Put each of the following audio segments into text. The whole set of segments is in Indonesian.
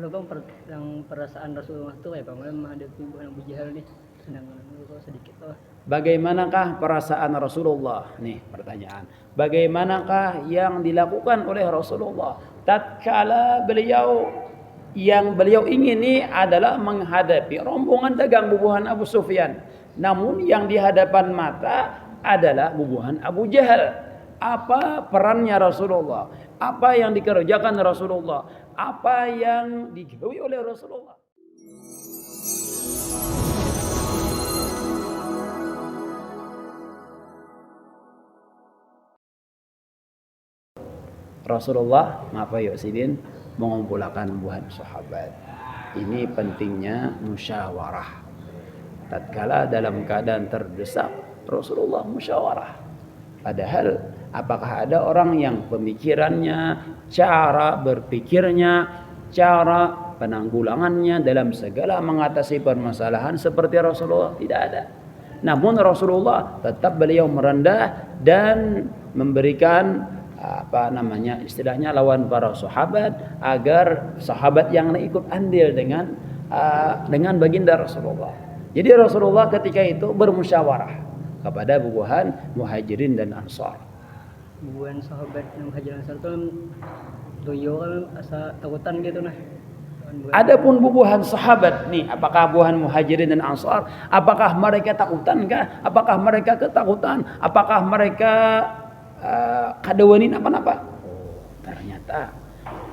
Kalau bang yang perasaan Rasulullah itu kayak bang menghadapi Abu Jahal nih, sedangkan sedikit lah. Bagaimanakah perasaan Rasulullah? Nih pertanyaan. Bagaimanakah yang dilakukan oleh Rasulullah tatkala yang beliau ingini adalah menghadapi rombongan dagang bubuhan Abu Sufyan. Namun yang di hadapan mata adalah bubuhan Abu Jahal. Apa perannya Rasulullah? Apa yang dikerjakan Rasulullah? Apa yang digawi oleh Rasulullah? Rasulullah Sidin mengumpulkan buhan sahabat. Ini pentingnya musyawarah. Tatkala dalam keadaan terdesak, Rasulullah musyawarah. Padahal apakah ada orang yang pemikirannya, cara berpikirnya, cara penanggulangannya dalam segala mengatasi permasalahan seperti Rasulullah? Tidak ada. Namun Rasulullah tetap beliau merendah dan memberikan istilahnya lawan para sahabat agar sahabat yang ikut andil dengan baginda Rasulullah. Jadi Rasulullah ketika itu bermusyawarah kepada bubuhan Muhajirin dan Ansar. Bubuhan sahabat Muhajirin dan Ansar itu doyo kan asa takutan gitu nah. Adapun bubuhan sahabat nih, apakah bubuhan Muhajirin dan Ansar, apakah mereka takutan kah? Apakah mereka ketakutan? Apakah mereka kadawanin apa-apa? Ternyata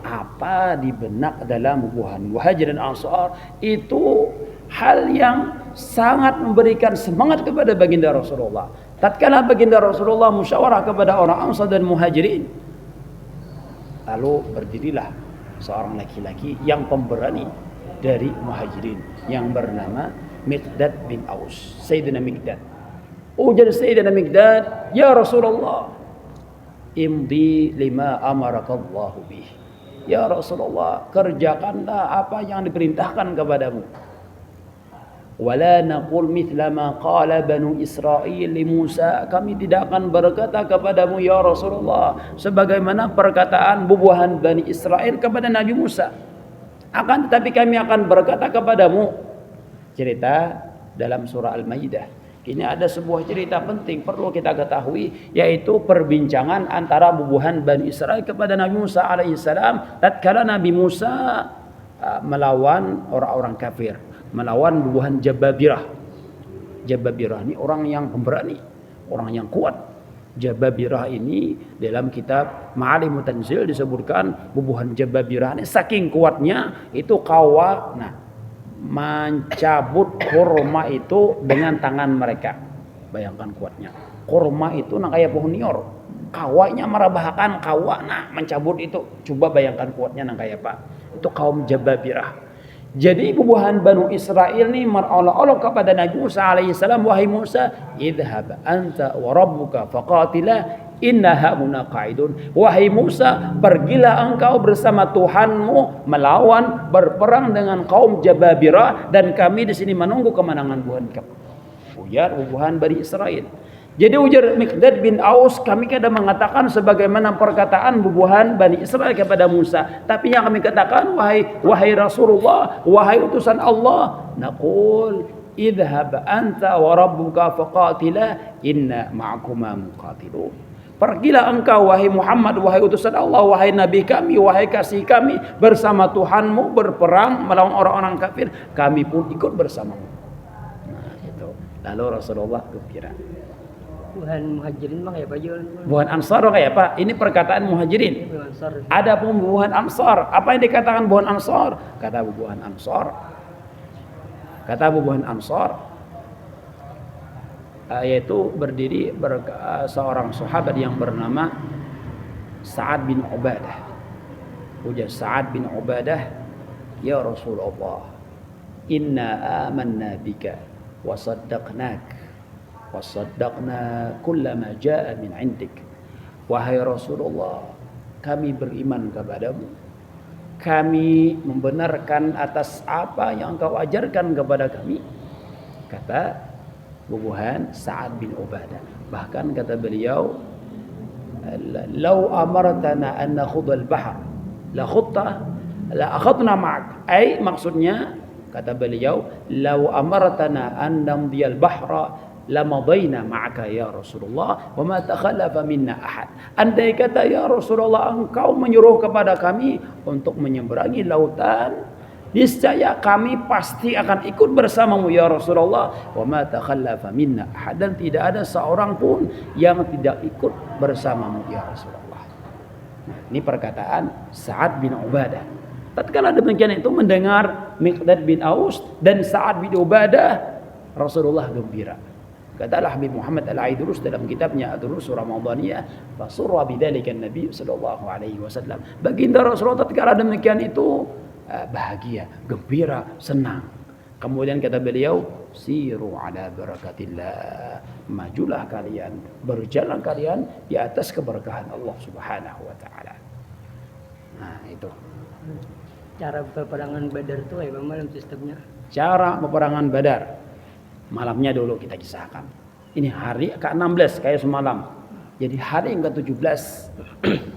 apa di benak dalam bubuhan Muhajirin dan Ansar itu hal yang sangat memberikan semangat kepada baginda Rasulullah. Tatkala baginda Rasulullah musyawarah kepada orang Ansar dan Muhajirin, lalu berdirilah seorang laki-laki yang pemberani dari Muhajirin yang bernama Miqdad bin Aus. Sayyidina Miqdad. Ujar Sayyidina Miqdad, "Ya Rasulullah, imdi lima amarakallahu bih." Ya Rasulullah, kerjakanlah apa yang diperintahkan kepadamu. Wala naqul mithla ma qala banu Israil li Musa. Kami tidak akan berkata kepadamu ya Rasulullah sebagaimana perkataan bubuhan Bani Israel kepada Nabi Musa. Akan tetapi kami akan berkata kepadamu. Cerita dalam surah Al-Maidah. Ini ada sebuah cerita penting perlu kita ketahui, yaitu perbincangan antara bubuhan Bani Israel kepada Nabi Musa alaihissalam tatkala Nabi Musa melawan orang-orang kafir, melawan bubuhan Jababirah. Jababirah ini orang yang pemberani, orang yang kuat. Jababirah ini dalam kitab Ma'alimut Tanzil disebutkan bubuhan Jababirah ini saking kuatnya itu mencabut kurma itu dengan tangan mereka. Bayangkan kuatnya. Kurma itu kayak pohon nior. Kawanya merabahakan kawa mencabut itu. Coba bayangkan kuatnya kayak apa. Itu kaum Jababirah. Jadi bubuhan Banu Israel ini merolok-olok kepada Nabi Musa alaihissalam, "Wahai Musa, idhhab anta wa rabbuka faqatila inna hauna qa'idun." Wahai Musa, pergilah engkau bersama Tuhanmu melawan berperang dengan kaum Jababirah dan kami di sini menunggu kemenangan buhan kamu. Ujar bubuhan Bani Israel. Jadi ujar Miqdad bin Aus, kami kadang mengatakan sebagaimana perkataan bubuhan Bani Israel kepada Musa. Tapi yang kami katakan, wahai Rasulullah, wahai utusan Allah, naqul idhhab anta wa rabbuka faqatila inna ma'akuma muqatilun. Pergilah engkau wahai Muhammad, wahai utusan Allah, wahai Nabi kami, wahai kasih kami, bersama Tuhanmu berperang melawan orang-orang kafir, kami pun ikut bersamamu. Nah itu. Lalu Rasulullah berkira. Bubuhan Muhajirin mah kayak apa aja? Bubuhan Ansar kayak apa? Ini perkataan Muhajirin. Ada pun bubuhan Ansar. Apa yang dikatakan bubuhan Ansar? Kata bubuhan Ansar, yaitu berdiri seorang sahabat yang bernama Sa'ad bin Ubadah. Ujar Sa'ad bin Ubadah, "Ya Rasulullah, inna amanna bika wa saddaqnak wa saddaqna kullama jaa min 'indik." Wahai Rasulullah, kami beriman kepadamu. Kami membenarkan atas apa yang engkau ajarkan kepada kami. Kata bubuhan Sa'ad bin Ubadah. Bahkan kata beliau, "Lau amartana an nakhudha al-bahr la khutta la akhadna ma'ak. Ai maksudnya kata beliau, "Lau amartana an namdiyal bahra lamadaina ma'aka ya Rasulullah wa ma takhallafa minna ahad." Andai kata ya Rasulullah engkau menyuruh kepada kami untuk menyeberangi lautan, niscaya kami pasti akan ikut bersamamu ya Rasulullah. Wa ma takhallafa minna ahad, dan tidak ada seorang pun yang tidak ikut bersamamu ya Rasulullah. Nah, ini perkataan Sa'ad bin Ubadah. Tatkala demikian itu mendengar Miqdad bin Aus dan Sa'ad bin Ubadah, Rasulullah gembira. Katalah Habib Muhammad Al-Aidrus dalam kitabnya Ad-Durus Ramadhaniyah, fasurra bidzalika Nabi sallallahu alaihi wasallam. Baginda Rasulullah tatkala demikian itu bahagia, gembira, senang. Kemudian kata beliau, siru ala barakatillah, majulah kalian, berjalan kalian di atas keberkahan Allah Subhanahu wa taala. Nah, itu. Cara peperangan Badar itu ya Bang Malam sistemnya. Cara peperangan Badar. Malamnya dulu kita kisahkan. Ini hari ke-16 kayak semalam. Jadi hari yang ke-17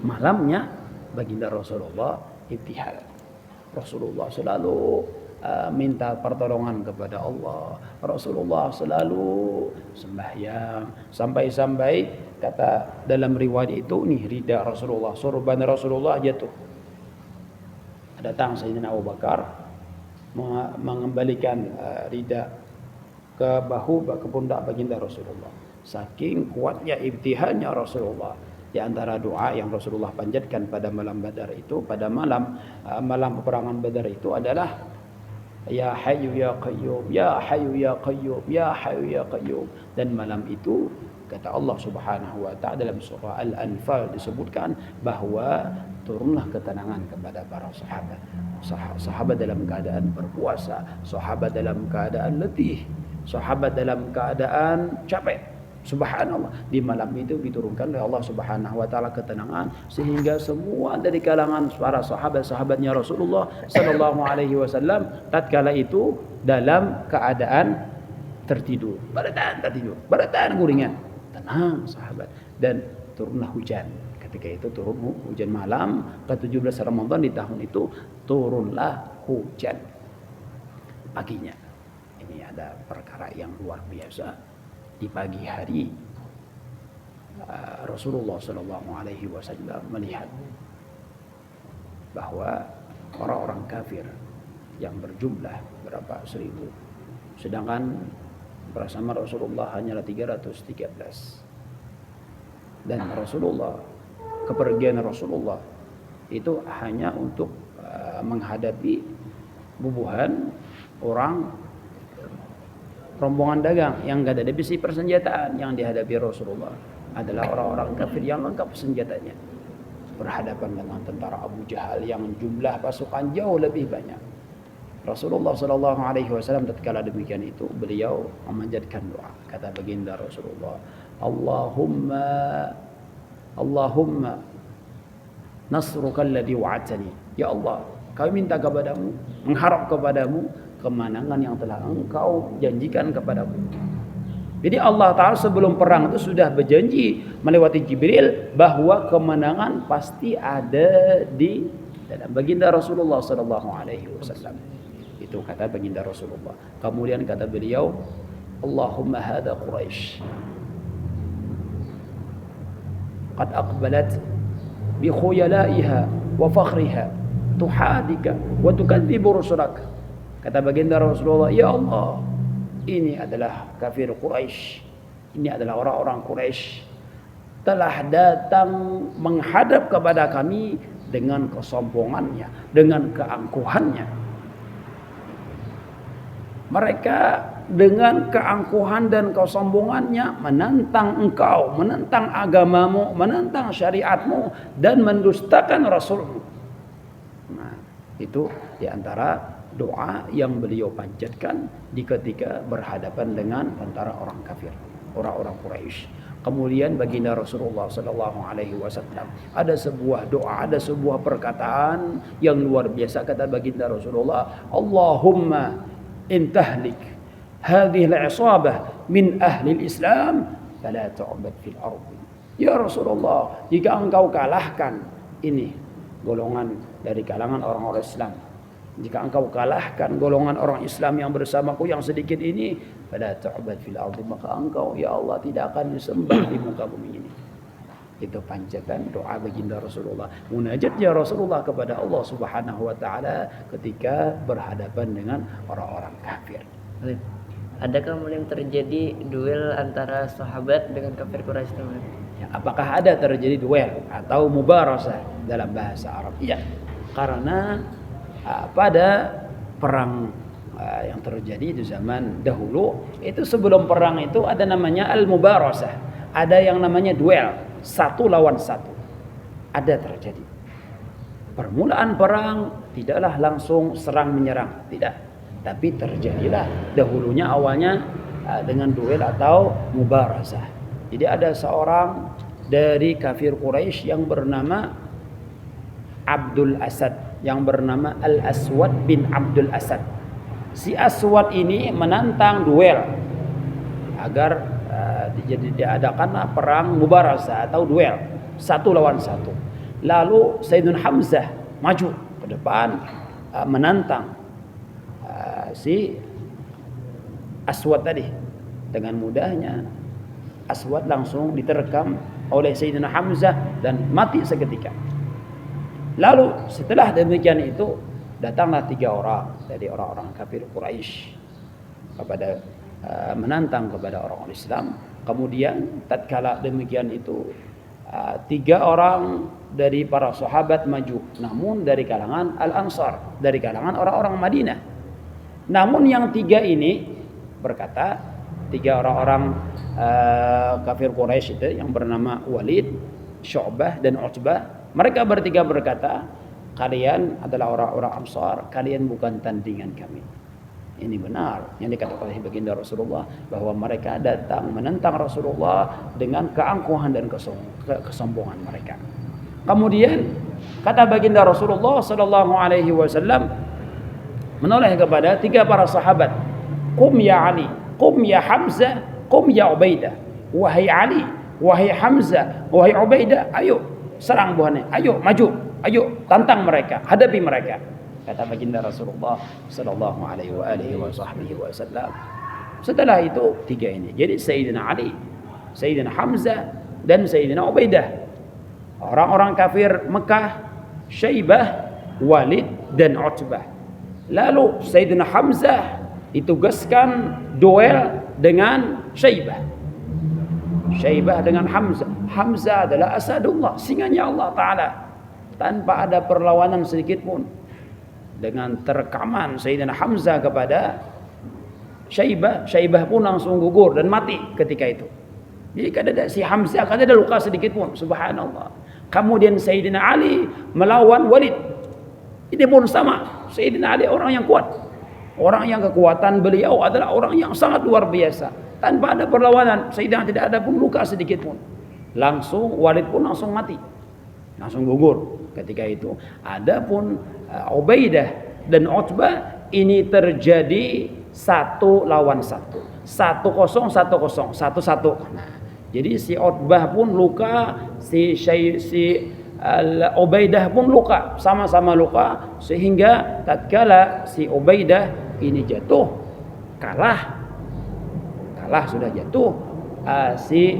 malamnya baginda Rasulullah ibtihal. Rasulullah selalu minta pertolongan kepada Allah. Rasulullah selalu sembahyang sampai-sampai kata dalam riwayat itu nih rida Rasulullah, sorban Rasulullah jatuh. Datang Sayyidina Abu Bakar mengembalikan rida ke bahu ke pundak baginda Rasulullah. Saking kuatnya ibtihalnya Rasulullah. Di antara doa yang Rasulullah panjatkan pada malam Badar itu, pada malam peperangan Badar itu adalah Ya Hayyu Ya Qayyum, Ya Hayyu Ya Qayyum, Ya Hayyu Ya Qayyum. Dan malam itu kata Allah Subhanahu wa taala dalam surah Al-Anfal disebutkan bahwa turunlah ketenangan kepada para sahabat. Sahabat dalam keadaan berpuasa, sahabat dalam keadaan letih, sahabat dalam keadaan capek. Subhanallah, di malam itu diturunkan oleh Allah Subhanahu wa taala ketenangan sehingga semua dari kalangan para sahabat-sahabatnya Rasulullah sallallahu alaihi wasallam tatkala itu dalam keadaan tertidur, bertahan guringan, tenang sahabat, dan turunlah hujan. Ketika itu turun hujan malam ke-17 Ramadan di tahun itu, turunlah hujan paginya. Ini ada perkara yang luar biasa. Di pagi hari Rasulullah sallallahu alaihi wasallam melihat bahwa orang-orang kafir yang berjumlah berapa 1000, sedangkan bersama Rasulullah hanyalah 313. Dan Rasulullah, kepergian Rasulullah itu hanya untuk menghadapi bubuhan orang rombongan dagang yang gak ada besi persenjataan. Yang dihadapi Rasulullah adalah orang-orang kafir yang lengkap senjatanya, berhadapan dengan tentara Abu Jahal yang jumlah pasukan jauh lebih banyak. Rasulullah sallallahu alaihi wasallam tatkala demikian itu beliau memanjatkan doa. Kata baginda Rasulullah, Allahumma nasruka alladhi wa'adtani. Ya Allah, kami minta kepadamu, mengharap kepadamu kemenangan yang telah engkau janjikan kepadamu. Jadi Allah Ta'ala sebelum perang itu sudah berjanji melewati Jibril bahwa kemenangan pasti ada di dalam baginda Rasulullah sallallahu alaihi wasallam. Itu kata baginda Rasulullah. Kemudian kata beliau, Allahumma hadha Quraisy qad aqbalat bi khuyalaiha wa fakhriha tuhadika wa tukadzibu rusulak. Kata baginda Rasulullah, ya Allah, ini adalah kafir Quraisy, ini adalah orang-orang Quraisy telah datang menghadap kepada kami dengan kesombongannya, dengan keangkuhannya. Mereka dengan keangkuhan dan kesombongannya menantang engkau, menantang agamamu, menantang syariatmu, dan mendustakan Rasulmu. Nah, itu diantara doa yang beliau panjatkan di ketika berhadapan dengan tentara orang kafir, orang-orang Quraisy. Kemudian baginda Rasulullah sallallahu alaihi wasallam ada sebuah doa, ada sebuah perkataan yang luar biasa. Kata baginda Rasulullah, Allahumma intahlik hadhihi al-'isabah min ahli al-Islam fala tu'bad fil ardi. Ya Rasulullah, jika engkau kalahkan ini golongan dari kalangan orang-orang Islam. Jika engkau kalahkan golongan orang Islam yang bersamaku yang sedikit ini, fala tu'bad fil ardi, maka engkau ya Allah tidak akan disembah di muka bumi ini. Itu panjatan doa baginda Rasulullah, munajatnya Rasulullah kepada Allah Subhanahu wa taala ketika berhadapan dengan orang-orang kafir. Adakah kemudian terjadi duel antara sahabat dengan kafir Quraisy teman? Ya, apakah ada terjadi duel atau mubarasah dalam bahasa Arab? Iya, karena pada perang yang terjadi di zaman dahulu itu, sebelum perang itu ada namanya al-mubarasah, ada yang namanya duel satu lawan satu, ada terjadi. Permulaan perang tidaklah langsung serang menyerang, tidak, tapi terjadilah dahulunya awalnya dengan duel atau mubarasah. Jadi ada seorang dari kafir Quraisy yang bernama Abdul Asad, yang bernama Al-Aswad bin Abdul Asad. Si Aswad ini menantang duel agar diadakan perang mubarasah atau duel satu lawan satu. Lalu Sayyidina Hamzah maju ke depan menantang si Aswad tadi. Dengan mudahnya Aswad langsung diterkam oleh Sayyidina Hamzah dan mati seketika. Lalu setelah demikian itu datanglah 3 orang dari orang-orang kafir Quraisy kepada menantang kepada orang Islam. Kemudian tatkala demikian itu 3 orang dari para sahabat maju, namun dari kalangan Al-Ansar, dari kalangan orang-orang Madinah. Namun yang 3 ini berkata, 3 orang-orang kafir Quraisy itu yang bernama Walid, Syu'bah dan Utbah, mereka bertiga berkata, kalian adalah orang-orang Ansar, kalian bukan tandingan kami. Ini benar yang dikatakan oleh baginda Rasulullah, bahwa mereka datang menentang Rasulullah dengan keangkuhan dan kesombongan mereka. Kemudian kata baginda Rasulullah sallallahu alaihi wasallam menoleh kepada 3 para sahabat, "Qum ya Ali, qum ya Hamzah, qum ya Ubaidah." Wahai Ali, wahai Hamzah, wahai Ubaidah, ayo serang buahnya, ayo maju, ayo tantang mereka, hadapi mereka. Kata baginda Rasulullah sallallahu alaihi wasallam. Setelah itu 3 ini. Jadi Sayyidina Ali, Sayyidina Hamzah dan Sayyidina Ubaidah, orang-orang kafir Mekah, Syaibah, Walid dan Utbah. Lalu Sayyidina Hamzah ditugaskan duel dengan Syaibah. Syaibah dengan Hamzah. Hamzah adalah asadullah, singanya Allah Ta'ala, tanpa ada perlawanan sedikit pun. Dengan terkaman Sayyidina Hamzah kepada Syaibah, Syaibah pun langsung gugur dan mati ketika itu. Jadi kada si Hamzah kada ada luka sedikit pun, subhanallah. Kemudian Sayyidina Ali melawan Walid. Ini pun sama. Sayyidina Ali orang yang kuat. Orang yang kekuatan beliau adalah orang yang sangat luar biasa. Tanpa ada perlawanan, Sayyidina tidak ada pun luka sedikit pun. Langsung Walid pun langsung mati. Langsung gugur ketika itu. Adapun Ubaidah dan Utbah ini terjadi 1 lawan 1. 1-0, 1-0, 1-1. Nah, jadi si Utbah pun luka, si Ubaidah pun luka, sama-sama luka, sehingga tatkala si Ubaidah ini jatuh, kalah sudah jatuh, si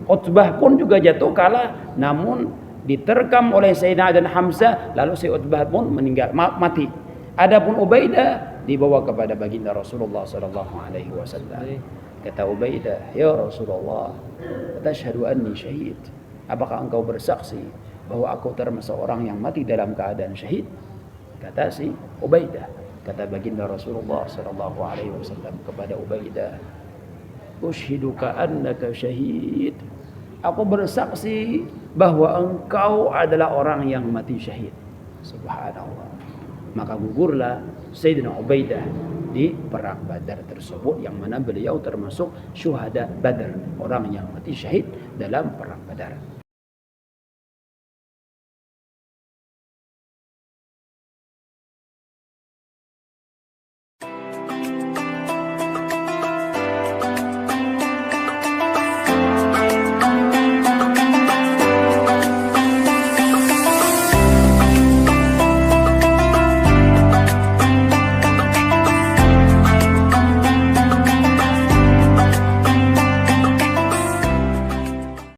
Utbah pun juga jatuh kalah, namun diterkam oleh Sayyidina dan Hamzah, lalu si Utbah pun meninggal, mati. Adapun Ubaidah dibawa kepada baginda Rasulullah sallallahu alaihi wasallam. Kata Ubaidah, "Ya Rasulullah, tashhadu anni syahid?" Apakah engkau bersaksi bahwa aku termasuk orang yang mati dalam keadaan syahid? Kata si Ubaidah. Kata baginda Rasulullah sallallahu alaihi wasallam kepada Ubaidah, "Ushiduka annaka syahid." Aku bersaksi bahwa engkau adalah orang yang mati syahid. Subhanallah. Maka gugurlah Sayyidina Ubaidah di perang Badar tersebut, yang mana beliau termasuk syuhada Badar, orang yang mati syahid dalam perang Badar.